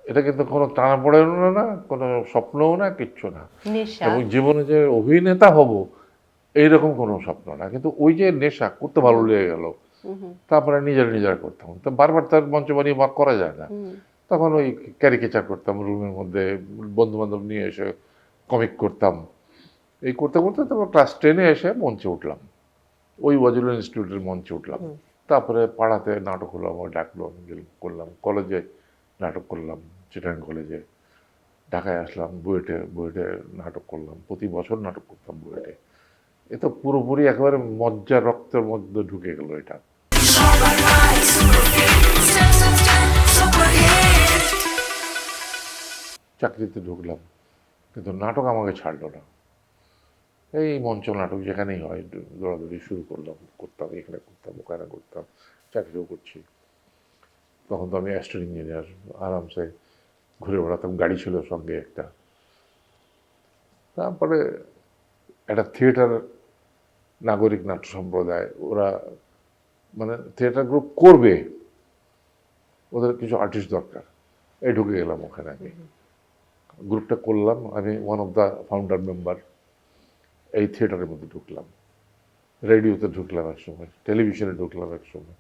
এটা কিন্তু কোনো টানাপোড়েনও না, কোনো স্বপ্নও না, কিচ্ছু না। নেশা। এবং জীবনে যে অভিনেতা হব এইরকম কোনো স্বপ্ন না, কিন্তু ওই যে নেশা করতে ভালো লেগে গেল, তারপরে নিজেরা করতাম, তো বারবার তার মঞ্চ বানিয়ে করা যায় না। তখন ওই ক্যারিকেচার করতাম রুমের মধ্যে, বন্ধু বান্ধব নিয়ে এসে কমিক করতাম। এই করতে করতে তারপর ক্লাস 10-এ এসে মঞ্চে উঠলাম, ওই ওয়াজুল ইনস্টিটিউটের মঞ্চে উঠলাম। তারপরে পাড়াতে নাটক হলো, আমার ডাকলো, আমি করলাম। কলেজে নাটক করলাম, চিটাগাং কলেজে। ঢাকায় আসলাম, বুয়েটে বুয়েটে নাটক করলাম, প্রতি বছর নাটক করতাম বুয়েটে। এ তো পুরোপুরি একেবারে মজ্জা রক্তের মধ্যে ঢুকে গেল এটা। চাকরিতে ঢুকলাম, কিন্তু নাটক আমাকে ছাড়লো না। এই মঞ্চ নাটক যেখানেই হয় দৌড়াদৌড়ি শুরু করতাম, এখানে করতাম, ওখানে করতাম, চাকরিও করছি। তখন তো আমি অ্যাস্ট্রো ইঞ্জিনিয়ার, আরামসে ঘুরে বেড়াতাম, গাড়ি ছিল সঙ্গে একটা। তারপরে একটা থিয়েটার, নাগরিক নাট্য সম্প্রদায়, ওরা মানে থিয়েটার গ্রুপ করবে, ওদের কিছু আর্টিস্ট দরকার, এই ঢুকে গেলাম ওখানে। আমি গ্রুপটা করলাম, আমি one of the founder member. এই থিয়েটারের মধ্যে ঢুকলাম, রেডিওতে ঢুকলাম এক সময়, টেলিভিশনে ঢুকলাম এক সময়,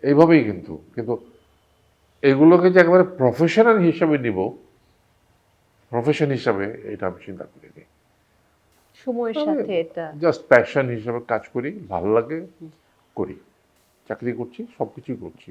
এইভাবেই। কিন্তু কিন্তু এগুলোকে যে একেবারে প্রফেশনাল হিসাবে নিব, প্রফেশন হিসাবে, এটা আমি চিন্তা করিনি। সময়ের সাথে এটা জাস্ট প্যাশন হিসাবে কাজ করি, ভালো লাগে, করি, চাকরি করছি, সব কিছুই করছি।